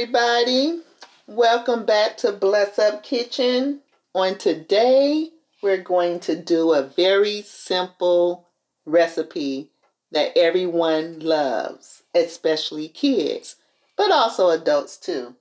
everybody. Welcome back to Bless Up Kitchen. On today, we're going to do a very simple recipe that everyone loves, especially kids, but also adults too.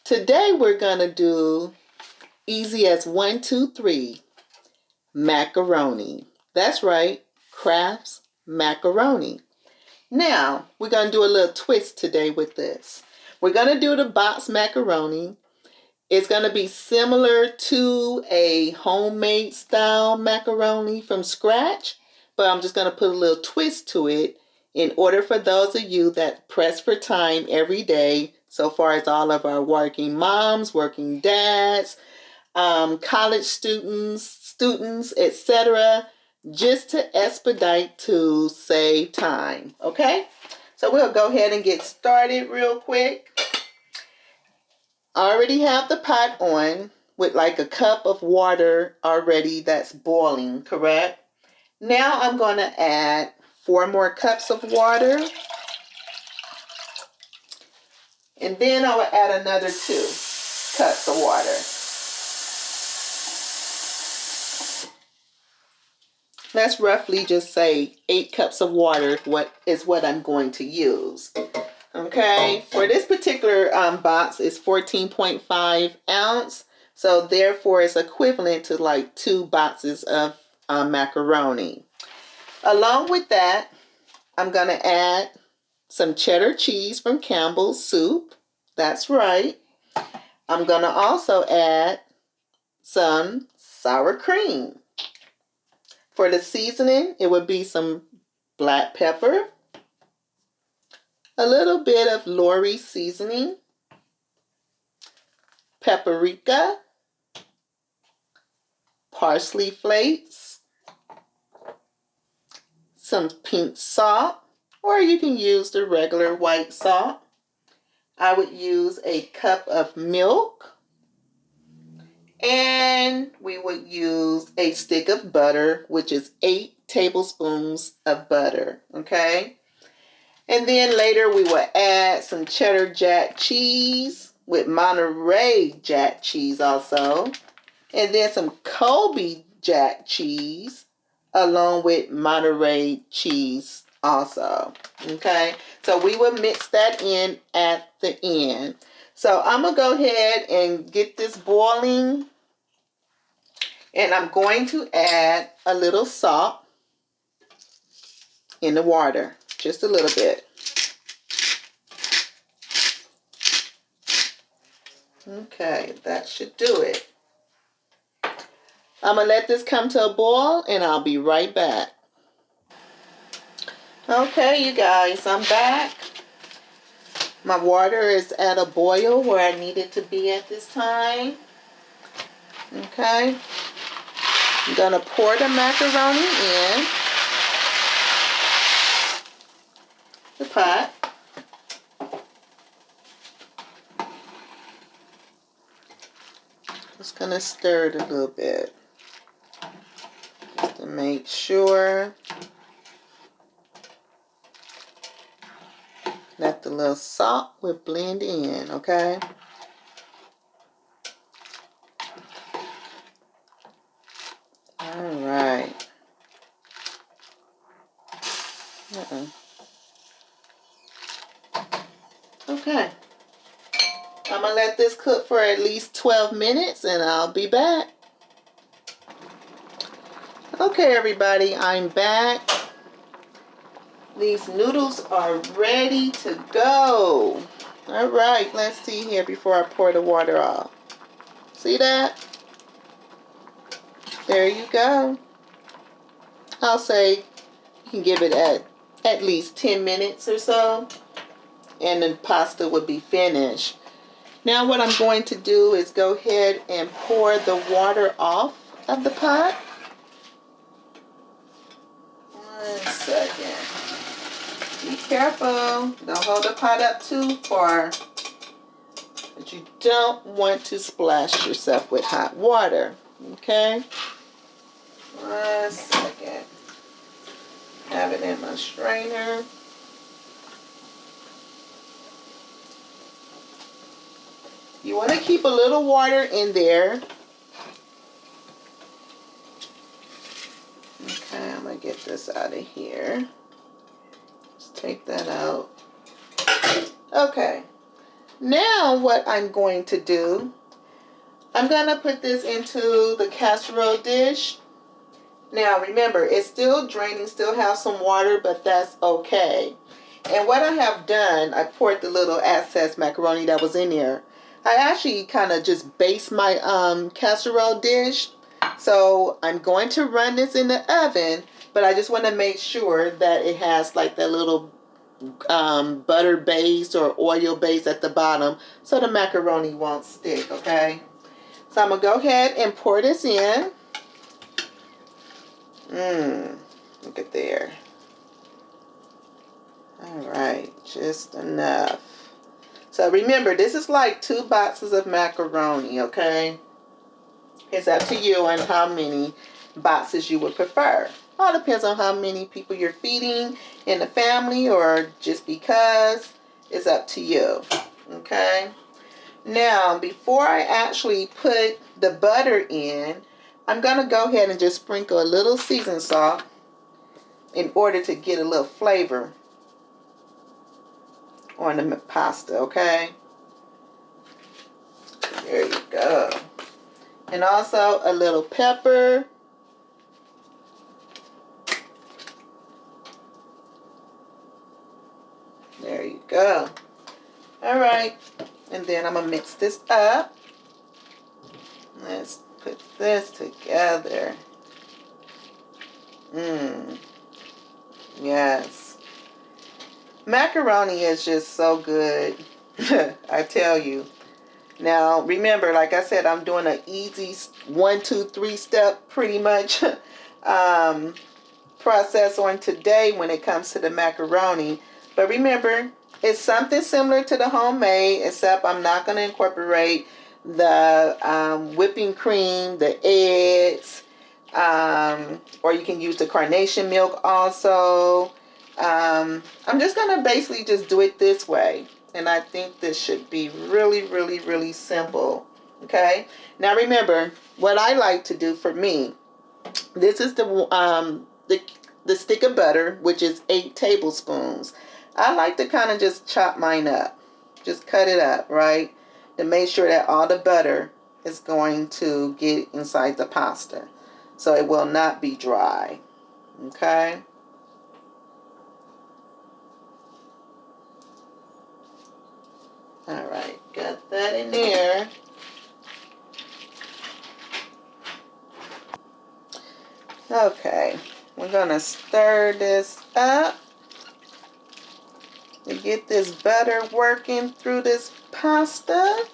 Today, we're going to do easy as 1, 2, 3, macaroni. That's right, KRAFT's macaroni. Now, we're going to do a little twist today with this. We're going to do the box macaroni. It's going to be similar to a homemade style macaroni from scratch, but I'm just going to put a little twist to it in order for those of you that press for time every day, so far as all of our working moms, working dads, college students, etc., just to expedite to save time, okay? So we'll go ahead and get started real quick. I already have the pot on with like a cup of water already that's boiling, correct? Now I'm going to add 4 more cups of water. And then I will add another 2 cups of water. Let's roughly just say 8 cups of water is what I'm going to use. Okay, for this particular box is 14.5 ounce, so therefore it's equivalent to like 2 boxes of macaroni. Along with that, I'm going to add some cheddar cheese from Campbell's Soup. That's right. I'm going to also add some sour cream. For the seasoning, it would be some black pepper, a little bit of Lori seasoning, paprika, parsley flakes, some pink salt, or you can use the regular white salt. I would use a cup of milk, and we would use a stick of butter, which is 8 tablespoons of butter, okay? And then later we will add some cheddar jack cheese with Monterey jack cheese also. And then some Colby jack cheese along with Monterey cheese also. Okay, so we will mix that in at the end. So I'm going to go ahead and get this boiling. And I'm going to add a little salt in the water. Just a little bit. Okay, that should do it. I'm going to let this come to a boil and I'll be right back. Okay, you guys, I'm back. My water is at a boil where I need it to be at this time. Okay. I'm going to pour the macaroni in the pot. Just going to stir it a little bit just to make sure that the little salt will blend in, okay? All right. Okay. I'm going to let this cook for at least 12 minutes and I'll be back. Okay, everybody, I'm back. These noodles are ready to go. All right, let's see here before I pour the water off. See that? There you go. I'll say you can give it at least 10 minutes or so, and the pasta will be finished. Now what I'm going to do is go ahead and pour the water off of the pot. 1 second. Be careful. Don't hold the pot up too far. But you don't want to splash yourself with hot water. Okay? 1 second. Have it in my strainer. You want to keep a little water in there. Okay, I'm going to get this out of here. Let's take that out. Okay. Now what I'm going to do, I'm going to put this into the casserole dish. Now remember, it's still draining, still have some water, but that's okay. And what I have done, I poured the little excess macaroni that was in there. I actually kind of just based my casserole dish. So I'm going to run this in the oven, but I just want to make sure that it has like that little butter base or oil base at the bottom so the macaroni won't stick, okay? So I'm going to go ahead and pour this in. Look at there. All right, just enough. So remember, this is like 2 boxes of macaroni, okay? It's up to you on how many boxes you would prefer. All depends on how many people you're feeding in the family or just because. It's up to you, okay? Now, before I actually put the butter in, I'm going to go ahead and just sprinkle a little seasoning salt in order to get a little flavor on the pasta, okay? There you go. And also a little pepper. There you go. All right. And then I'm going to mix this up. Let's put this together. Yes. Macaroni is just so good. I tell you. Now, remember, like I said, I'm doing an easy 1, 2, 3 step pretty much process on today when it comes to the macaroni. But remember, it's something similar to the homemade, except I'm not going to incorporate the whipping cream, the eggs, or you can use the carnation milk also. I'm just going to basically just do it this way. And I think this should be really, really, really simple. Okay? Now remember, what I like to do for me, this is the stick of butter, which is 8 tablespoons. I like to kind of just chop mine up. Just cut it up, right? To make sure that all the butter is going to get inside the pasta. So it will not be dry. Okay? Alright, got that in there. Okay, we're going to stir this up to get this butter working through this pasta.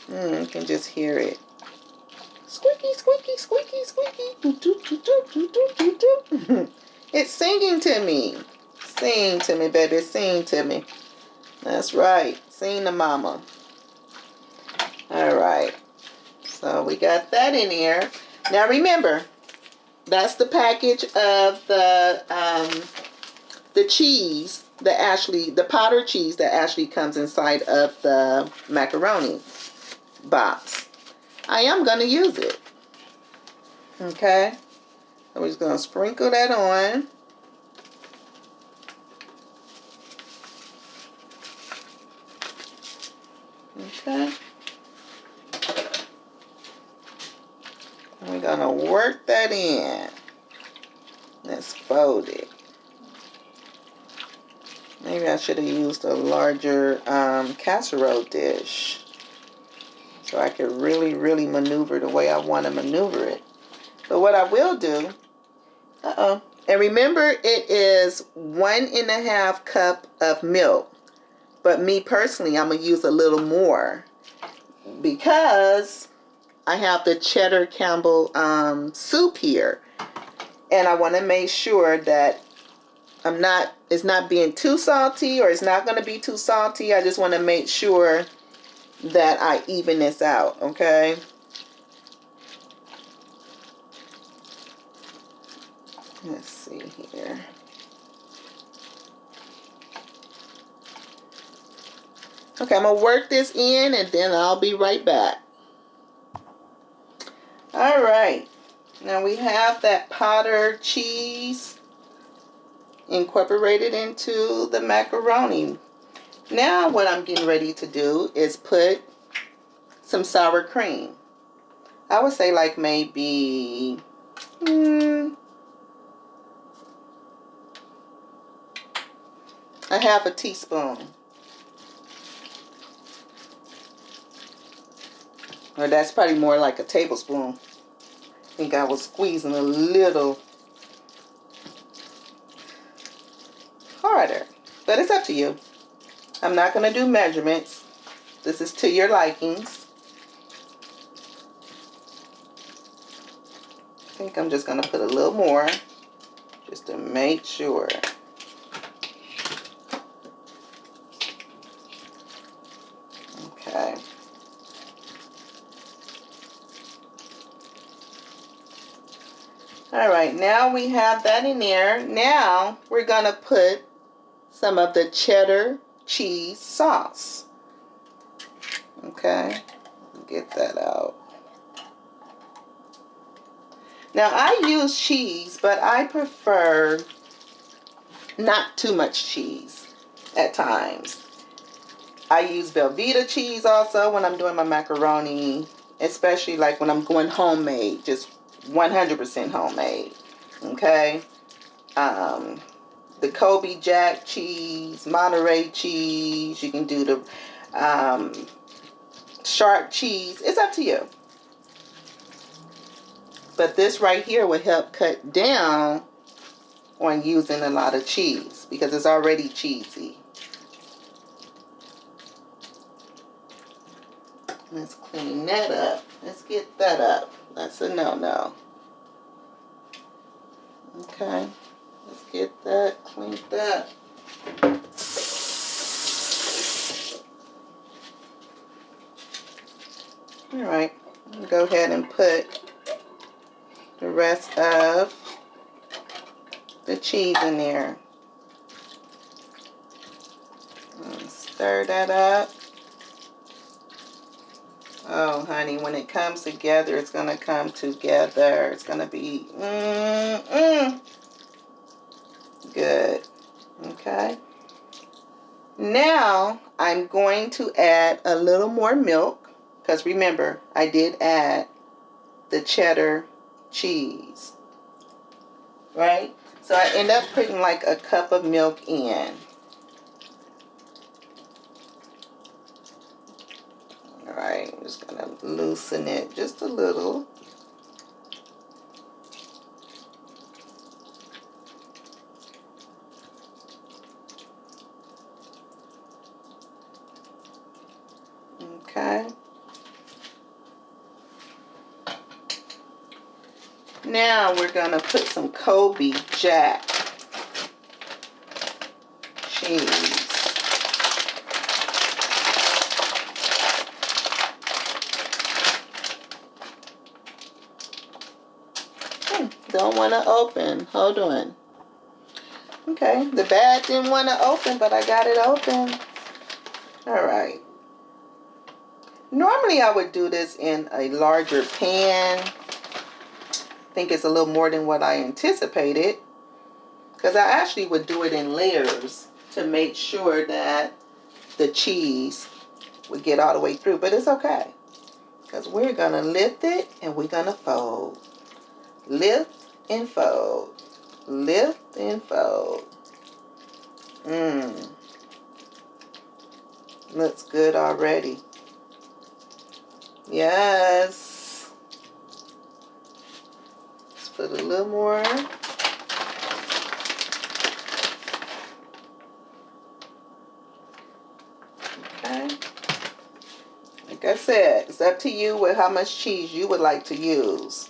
You can just hear it. Squeaky, squeaky, squeaky, squeaky. It's singing to me. Sing to me, baby. Sing to me. That's right. Sing to mama. All right. So we got that in here. Now remember, that's the package of the cheese the powdered cheese that actually comes inside of the macaroni box. I am going to use it. Okay. So we're just going to sprinkle that on. Okay. And we're going to work that in. Let's fold it. Maybe I should have used a larger casserole dish so I could really, really maneuver the way I want to maneuver it. But what I will do, and remember it is 1.5 cup of milk. But me personally, I'm going to use a little more because I have the cheddar Campbell soup here. And I want to make sure that it's not being too salty or it's not going to be too salty. I just want to make sure that I even this out, okay? Let's see here. Okay, I'm gonna work this in and then I'll be right back. All right, now we have that powdered cheese incorporated into the macaroni. Now what I'm getting ready to do is put some sour cream. I would say like maybe a half a teaspoon. Or that's probably more like a tablespoon. I think I was squeezing a little harder. But it's up to you. I'm not going to do measurements. This is to your likings. I think I'm just going to put a little more just to make sure. Okay. All right, now we have that in there. Now we're going to put some of the cheddar cheese sauce. Okay, get that out. Now I use cheese, but I prefer not too much cheese at times. I use Velveeta cheese also when I'm doing my macaroni, especially like when I'm going homemade, just 100% homemade. Okay, the Kobe Jack cheese, Monterey cheese. You can do the sharp cheese. It's up to you. But this right here will help cut down on using a lot of cheese because it's already cheesy. Let's clean that up. Let's get that up. That's a no-no. Okay. Let's get that cleaned up. All right. Go ahead and put the rest of the cheese in there. And stir that up. Oh, honey, when it comes together, it's going to come together. It's going to be good. Okay. Now, I'm going to add a little more milk. Because remember, I did add the cheddar cheese. Right? So I end up putting like a cup of milk in. Alright, I'm just going to loosen it just a little. Okay. Now we're going to put some Kobe Jack cheese. Don't want to open. Hold on. Okay, the bag didn't want to open, but I got it open. All right. Normally I would do this in a larger pan. I think it's a little more than what I anticipated. Because I actually would do it in layers to make sure that the cheese would get all the way through. But it's okay. Because we're going to lift it and we're going to fold. Lift and fold. Lift and fold. Looks good already. Yes. Let's put a little more. Okay. Like I said, it's up to you with how much cheese you would like to use.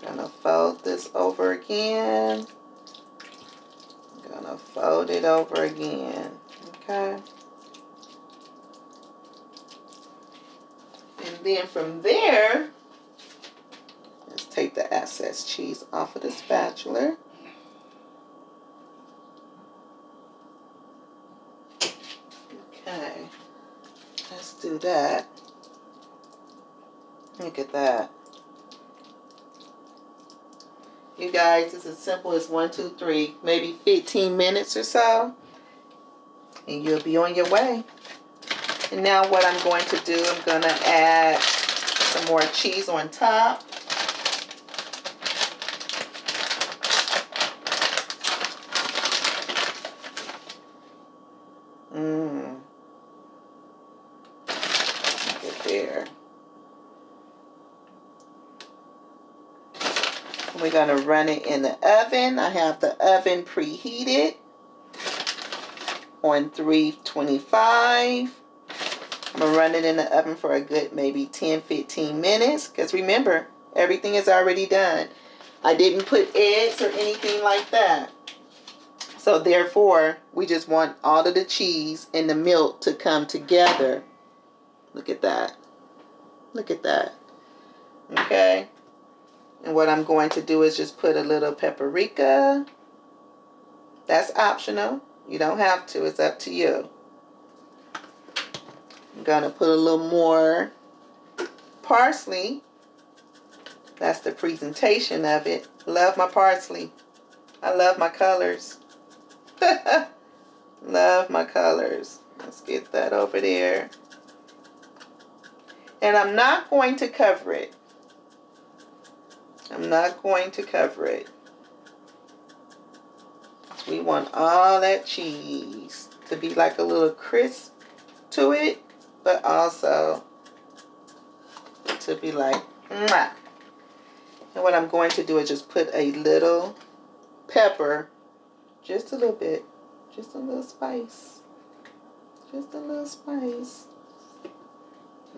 Gonna fold this over again. Gonna fold it over again. Okay. And then from there, let's take the excess cheese off of the spatula. do that. Look at that. You guys, it's as simple as 1, 2, 3, maybe 15 minutes or so, and you'll be on your way. And now what I'm going to do, I'm going to add some more cheese on top. Look at there. We're going to run it in the oven. I have the oven preheated on 325. I'm going to run it in the oven for a good maybe 10-15 minutes. Because remember, everything is already done. I didn't put eggs or anything like that. So therefore, we just want all of the cheese and the milk to come together. Look at that. Look at that. Okay. And what I'm going to do is just put a little paprika. That's optional. You don't have to. It's up to you. I'm going to put a little more parsley. That's the presentation of it. Love my parsley. I love my colors. Love my colors. Let's get that over there. And I'm not going to cover it. I'm not going to cover it. We want all that cheese to be like a little crisp to it, but also to be like, mwah. And what I'm going to do is just put a little pepper, just a little bit, just a little spice, just a little spice.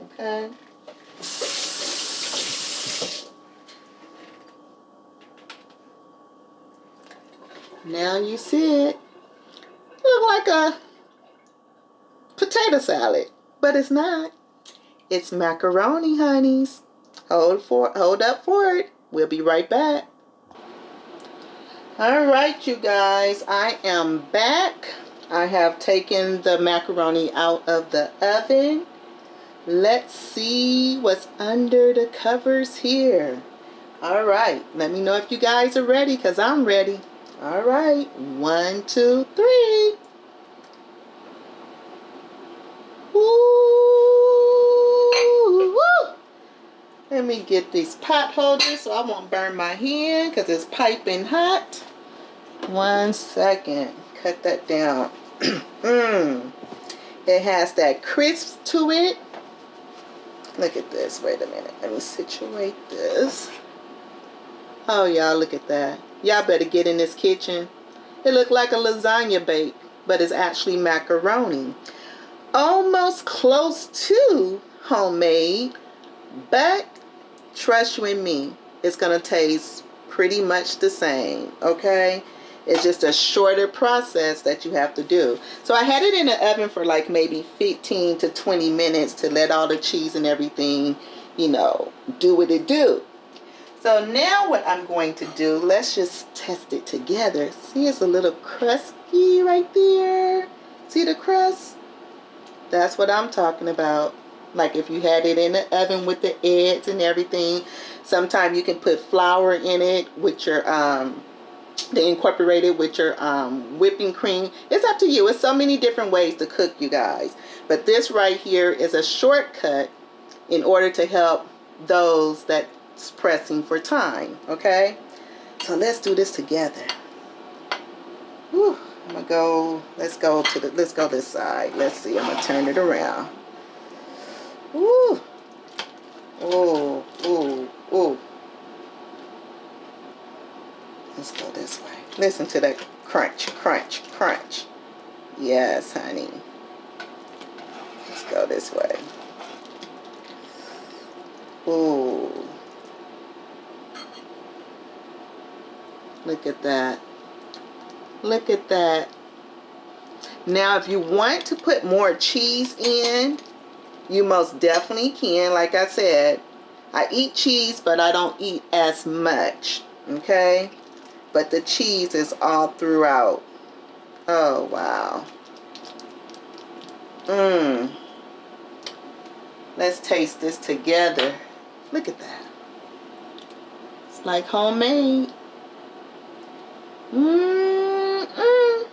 Okay. Now you see it. Look like a potato salad, but it's not. It's macaroni, honeys. Hold up for it. We'll be right back. All right, you guys, I am back. I have taken the macaroni out of the oven. Let's see what's under the covers here. All right, let me know if you guys are ready, because I'm ready. All right, 1, 2, 3. Woo! Woo! Let me get these pot holders so I won't burn my hand because it's piping hot. 1 second. Cut that down. It has that crisp to it. Look at this. Wait a minute. Let me situate this. Oh, y'all, look at that. Y'all better get in this kitchen. It looked like a lasagna bake, but it's actually macaroni. Almost close to homemade, but trust you and me, it's going to taste pretty much the same, okay? It's just a shorter process that you have to do. So I had it in the oven for like maybe 15 to 20 minutes to let all the cheese and everything, you know, do what it do. So now what I'm going to do, let's just test it together. See, it's a little crusty right there. See the crust? That's what I'm talking about. Like if you had it in the oven with the eggs and everything. Sometimes you can put flour in it with your, they incorporate it with your whipping cream. It's up to you. It's so many different ways to cook, you guys. But this right here is a shortcut in order to help those that's pressing for time, okay? So let's do this together. Whew. I'm gonna go, let's go this side. Let's see, I'm gonna turn it around. Ooh. Ooh, ooh, ooh. Let's go this way. Listen to that crunch, crunch, crunch. Yes, honey. Let's go this way. Ooh. Look at that. Look at that. Now, if you want to put more cheese in, you most definitely can. Like I said, I eat cheese, but I don't eat as much. Okay? But the cheese is all throughout. Oh, wow. Let's taste this together. Look at that. It's like homemade. Mm-mm.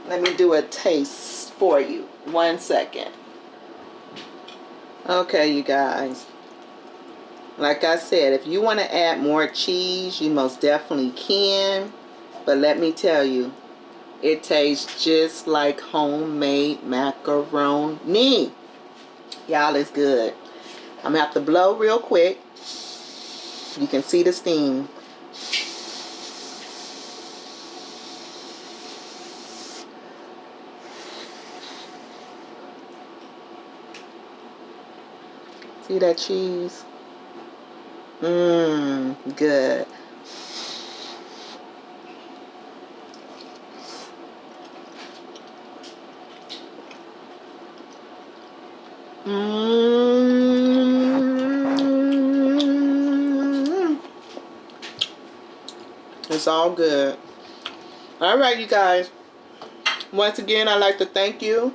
Let me do a taste for you. 1 second. Okay, you guys. Like I said, if you want to add more cheese, you most definitely can. But let me tell you, it tastes just like homemade macaroni. Y'all, it's good. I'm going to have to blow real quick. You can see the steam. See that cheese? Mmm, good. Mmm. It's all good. All right, you guys. Once again, I'd like to thank you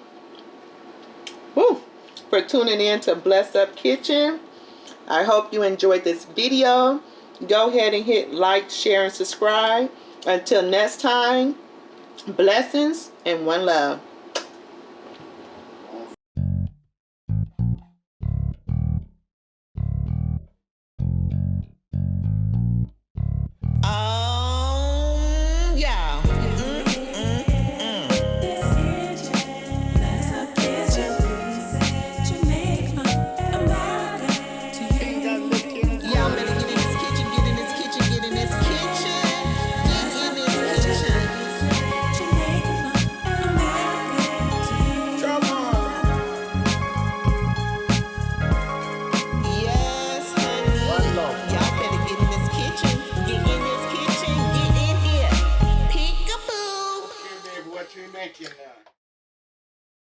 for tuning in to Bless Up Kitchen. I hope you enjoyed this video. Go ahead and hit like, share, and subscribe. Until next time, blessings and one love. Yeah. What you making now?